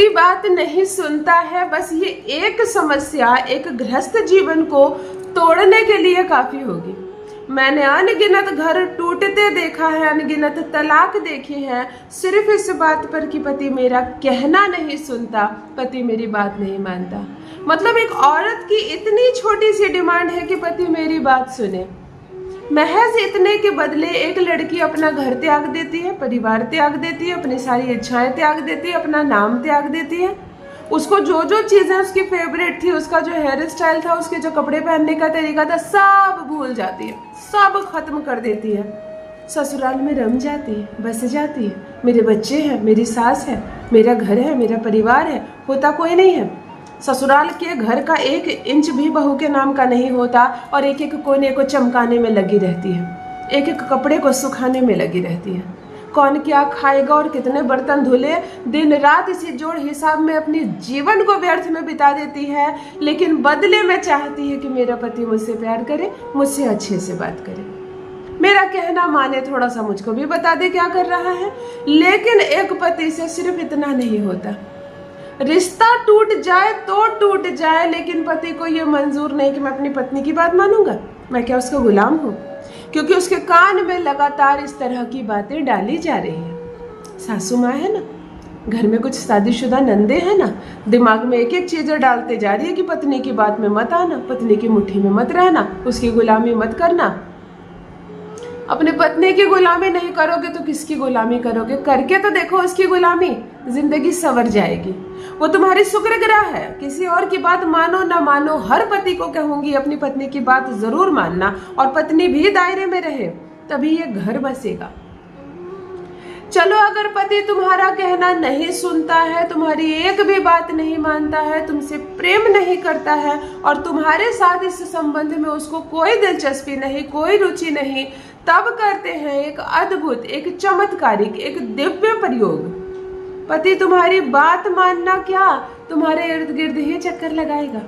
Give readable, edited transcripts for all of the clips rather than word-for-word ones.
पति बात नहीं सुनता है, बस ये एक समस्या एक गृहस्थ जीवन को तोड़ने के लिए काफी होगी। मैंने अनगिनत घर टूटते देखा है, अनगिनत तलाक देखे हैं, सिर्फ इस बात पर कि पति मेरा कहना नहीं सुनता, पति मेरी बात नहीं मानता। मतलब एक औरत की इतनी छोटी सी डिमांड है कि पति मेरी बात सुने। महज इतने के बदले एक लड़की अपना घर त्याग देती है, परिवार त्याग देती है, अपनी सारी इच्छाएं त्याग देती है, अपना नाम त्याग देती है। उसको जो जो चीजें उसकी फेवरेट थी, उसका जो हेयर स्टाइल था, उसके जो कपड़े पहनने का तरीका था, सब भूल जाती है, सब खत्म कर देती है। ससुराल में रम जाती है, बस जाती है। मेरे बच्चे हैं, मेरी सास है, मेरा घर है, मेरा परिवार है, होता कोई नहीं है। ससुराल के घर का 1 इंच भी बहू के नाम का नहीं होता और एक एक कोने को चमकाने में लगी रहती है, एक एक कपड़े को सुखाने में लगी रहती है। कौन क्या खाएगा और कितने बर्तन धुले, दिन रात इसी जोड़ हिसाब में अपनी जीवन को व्यर्थ में बिता देती है, लेकिन बदले में चाहती है कि मेरा पति मुझसे प्यार करे, मुझसे अच्छे से बात करे, मेरा कहना माने, थोड़ा सा मुझको भी बता दे क्या कर रहा है। लेकिन एक पति से सिर्फ इतना नहीं होता। रिश्ता टूट जाए तो टूट जाए, लेकिन पति को यह मंजूर नहीं कि मैं अपनी पत्नी की बात मानूंगा। मैं क्या उसका गुलाम हूँ? क्योंकि उसके कान में लगातार इस तरह की बातें डाली जा रही है। सासू माँ है ना, घर में कुछ शादीशुदा नंदे हैं ना, दिमाग में एक एक चीजें डालते जा रही है कि पत्नी की बात में मत आना, पत्नी की मुट्ठी में मत रहना, उसकी गुलामी मत करना। अपने पत्नी की गुलामी नहीं करोगे तो किसकी गुलामी करोगे? करके तो देखो उसकी गुलामी, जिंदगी संवर जाएगी। वो तुम्हारी शुक्रग्रह है। किसी और की बात मानो ना मानो, हर पति को कहूंगी अपनी पत्नी की बात जरूर मानना, और पत्नी भी दायरे में रहे, तभी ये घर बसेगा। चलो अगर पति तुम्हारा कहना नहीं सुनता है, तुम्हारी एक भी बात नहीं मानता है, तुमसे प्रेम नहीं करता है, और तुम्हारे साथ इस संबंध में उसको कोई दिलचस्पी नहीं, कोई रुचि नहीं, तब करते हैं एक अद्भुत, एक चमत्कारिक, एक दिव्य प्रयोग। पति तुम्हारी बात मानना क्या, तुम्हारे इर्द गिर्द ही चक्कर लगाएगा।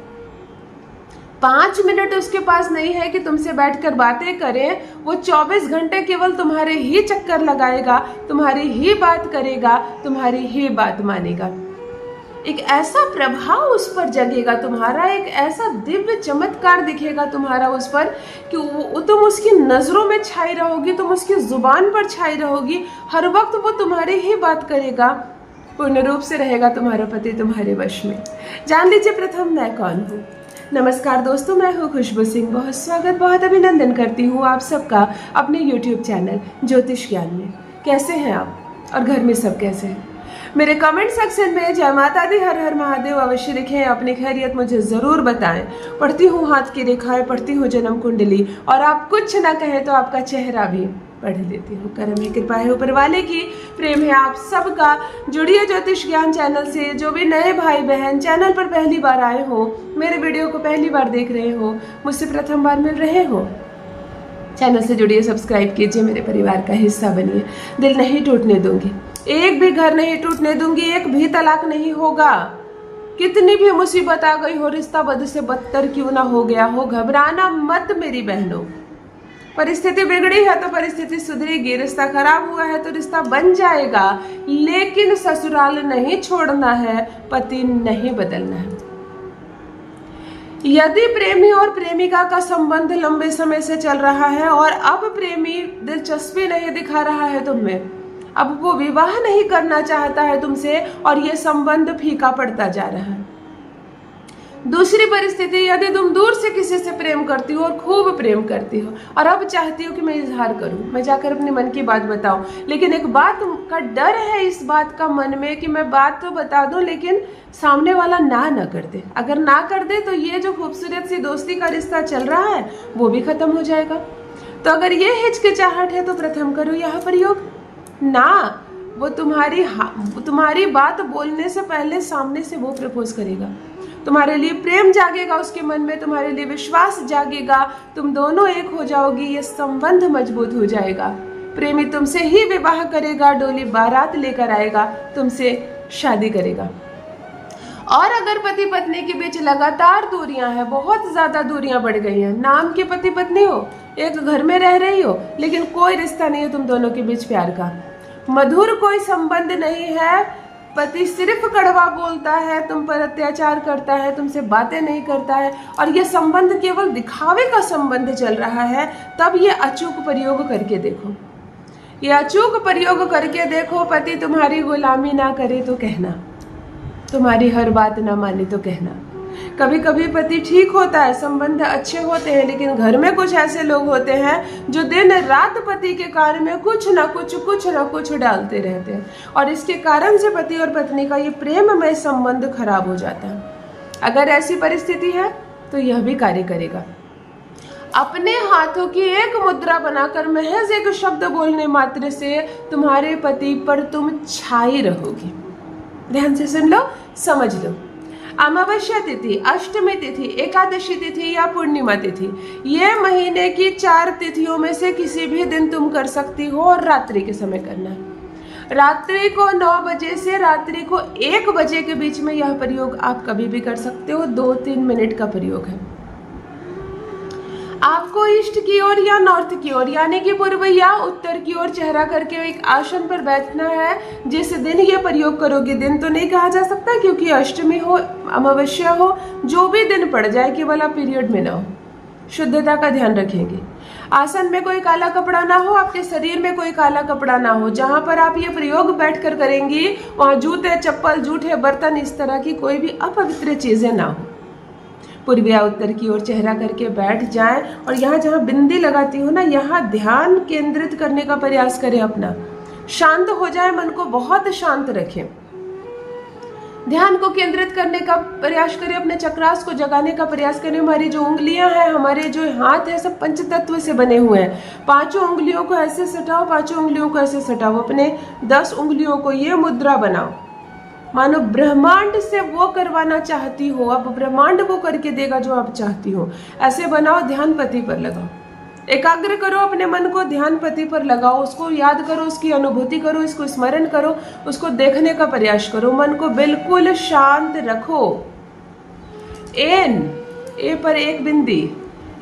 5 मिनट उसके पास नहीं है कि तुमसे बैठकर बातें करें, वो 24 घंटे केवल तुम्हारे ही चक्कर लगाएगा, तुम्हारी ही बात करेगा, तुम्हारी ही बात मानेगा। एक ऐसा प्रभाव उस पर जगेगा तुम्हारा, एक ऐसा दिव्य चमत्कार दिखेगा तुम्हारा उस पर कि तुम उसकी नजरों में छाई रहोगी, तुम उसकी जुबान पर छाई रहोगी, हर वक्त वो तुम्हारी ही बात करेगा। पूर्ण रूप से रहेगा तुम्हारा पति तुम्हारे वश में। जान लीजिए प्रथम मैं कौन हूँ। नमस्कार दोस्तों, मैं हूँ खुशबू सिंह। बहुत स्वागत, बहुत अभिनंदन करती हूँ आप सबका अपने YouTube चैनल ज्योतिष ज्ञान में। कैसे हैं आप और घर में सब कैसे हैं? मेरे कमेंट सेक्शन में जय माता दी, हर हर महादेव अवश्य लिखें, अपनी खैरियत मुझे जरूर बताएं। पढ़ती हूँ हाथ की रेखाएं, पढ़ती हूँ जन्म कुंडली, और आप कुछ ना कहें तो आपका चेहरा भी पढ़ लेती हूँ। करम है, कृपा है ऊपर वाले की, प्रेम है आप सबका। जुड़िए ज्योतिष ज्ञान चैनल से। जो भी नए भाई बहन चैनल पर पहली बार आए हो, मेरे वीडियो को पहली बार देख रहे हो, मुझसे प्रथम बार मिल रहे हो, चैनल से जुड़िए, सब्सक्राइब कीजिए, मेरे परिवार का हिस्सा बनिए। दिल नहीं टूटने दूंगी, एक भी घर नहीं टूटने दूंगी, एक भी तलाक नहीं होगा। कितनी भी मुसीबत आ गई हो, रिश्ता बद से बदतर क्यों ना हो गया हो, घबराना मत मेरी बहनों। परिस्थिति बिगड़ी है तो परिस्थिति सुधरेगी, रिश्ता खराब हुआ है तो रिश्ता बन जाएगा, लेकिन ससुराल नहीं छोड़ना है, पति नहीं बदलना है। यदि प्रेमी और प्रेमिका का संबंध लंबे समय से चल रहा है और अब प्रेमी दिलचस्पी नहीं दिखा रहा है तुम में, अब वो विवाह नहीं करना चाहता है तुमसे और ये संबंध फीका पड़ता जा रहा है। दूसरी परिस्थिति, यदि तुम दूर से किसी से प्रेम करती हो और खूब प्रेम करती हो और अब चाहती हो कि मैं इजहार करूं, मैं जाकर अपने मन की बात बताऊं, लेकिन एक बात का डर है इस बात का मन में कि मैं बात तो बता दूं लेकिन सामने वाला ना कर दे। अगर ना कर दे तो ये जो खूबसूरत सी दोस्ती का रिश्ता चल रहा है वो भी खत्म हो जाएगा। तो अगर ये हिचकिचाहट है तो प्रथम करो यह प्रयोग ना, वो तुम्हारी बात बोलने से पहले सामने से वो प्रपोज करेगा, तुम्हारे लिए प्रेम जागेगा उसके मन में, तुम्हारे लिए विश्वास जागेगा, तुम दोनों एक हो जाओगी, ये संबंध मजबूत हो जाएगा। प्रेमी तुमसे ही विवाह करेगा, डोली बारात लेकर आएगा, तुमसे शादी करेगा। और अगर पति पत्नी के बीच लगातार दूरियां हैं, बहुत ज्यादा दूरियां बढ़ गई हैं, नाम के पति पत्नी हो, एक घर में रह रही हो, लेकिन कोई रिश्ता नहीं है तुम दोनों के बीच प्यार का, मधुर कोई संबंध नहीं है, पति सिर्फ कड़वा बोलता है, तुम पर अत्याचार करता है, तुमसे बातें नहीं करता है और ये संबंध केवल दिखावे का संबंध चल रहा है, तब ये अचूक प्रयोग करके देखो। ये अचूक प्रयोग करके देखो, पति तुम्हारी गुलामी ना करे तो कहना, तुम्हारी हर बात ना माने तो कहना। कभी कभी पति ठीक होता है, संबंध अच्छे होते हैं, लेकिन घर में कुछ ऐसे लोग होते हैं जो दिन रात पति के कार्य में कुछ ना कुछ डालते रहते हैं और इसके कारण से पति और पत्नी का ये प्रेममय संबंध खराब हो जाता है। अगर ऐसी परिस्थिति है तो यह भी कार्य करेगा। अपने हाथों की एक मुद्रा बनाकर महज एक शब्द बोलने मात्र से तुम्हारे पति पर तुम छाई रहोगी। ध्यान से सुन लो, समझ लो। अमावस्या तिथि, अष्टमी तिथि, एकादशी तिथि या पूर्णिमा तिथि, ये महीने की 4 तिथियों में से किसी भी दिन तुम कर सकती हो और रात्रि के समय करना है। रात्रि को 9 बजे से रात्रि को 1 बजे के बीच में यह प्रयोग आप कभी भी कर सकते हो। 2-3 मिनट का प्रयोग है। आपको ईस्ट की ओर या नॉर्थ की ओर यानी कि पूर्व या उत्तर की ओर चेहरा करके एक आसन पर बैठना है। जिस दिन ये प्रयोग करोगे, दिन तो नहीं कहा जा सकता क्योंकि अष्टमी हो, अमावस्या हो, जो भी दिन पड़ जाए, केवल आप पीरियड में ना हो। शुद्धता का ध्यान रखेंगे। आसन में कोई काला कपड़ा ना हो, आपके शरीर में कोई काला कपड़ा ना हो। जहां पर आप ये प्रयोग बैठकर करेंगी वहां जूते, चप्पल, जूठे बर्तन, इस तरह की कोई भी अपवित्र चीजें ना हो। पूर्व या उत्तर की ओर चेहरा करके बैठ जाएं और यहाँ जहाँ बिंदी लगाती हो ना, यहाँ ध्यान केंद्रित करने का प्रयास करें। अपना शांत हो जाए, मन को बहुत शांत रखें। ध्यान को केंद्रित करने का प्रयास करें, अपने चक्रास को जगाने का प्रयास करें। हमारी जो उंगलियां हैं, हमारे जो हाथ है, सब पंचतत्व से बने हुए हैं। 5 उंगलियों को ऐसे सटाओ, 5 उंगलियों को ऐसे सटाओ। अपने 10 उंगलियों को ये मुद्रा बनाओ, मानो ब्रह्मांड से वो करवाना चाहती हो। अब ब्रह्मांड वो करके देगा जो आप चाहती हो। ऐसे बनाओ, ध्यान पति पर लगाओ। एकाग्र करो अपने मन को, ध्यान पति पर लगाओ। उसको याद करो, उसकी अनुभूति करो, इसको स्मरण करो, उसको देखने का प्रयास करो। मन को बिल्कुल शांत रखो। ए पर एक बिंदी।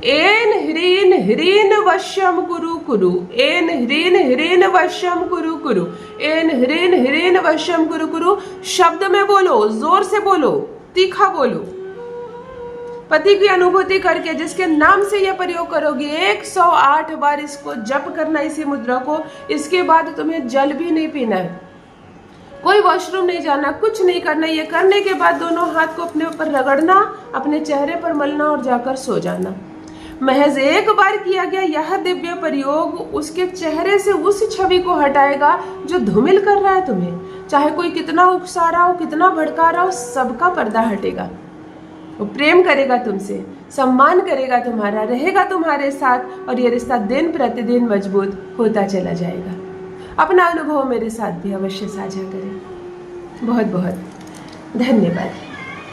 एन ह्रीन ह्रीन वश्यम कुरु कुरु, एन ह्रीन ह्रीन वश्यम कुरु कुरु, एन ह्रीन ह्रीन वश्यम कुरु कुरु। शब्द में बोलो, जोर से बोलो, तीखा बोलो। पति की अनुभूति करके जिसके नाम से यह प्रयोग करोगे, 108 बार इसको जप करना, इसी मुद्रा को। इसके बाद तुम्हें जल भी नहीं पीना है, कोई वॉशरूम नहीं जाना, कुछ नहीं करना। ये करने के बाद दोनों हाथ को अपने ऊपर रगड़ना, अपने चेहरे पर मलना और जाकर सो जाना। महज एक बार किया गया यह दिव्य प्रयोग उसके चेहरे से उस छवि को हटाएगा जो धूमिल कर रहा है तुम्हें। चाहे कोई कितना उकसा रहा हो, कितना भड़का रहा हो, सबका पर्दा हटेगा। वो प्रेम करेगा तुमसे, सम्मान करेगा तुम्हारा, रहेगा तुम्हारे साथ और ये रिश्ता दिन प्रतिदिन मजबूत होता चला जाएगा। अपना अनुभव मेरे साथ भी अवश्य साझा करें। बहुत बहुत धन्यवाद।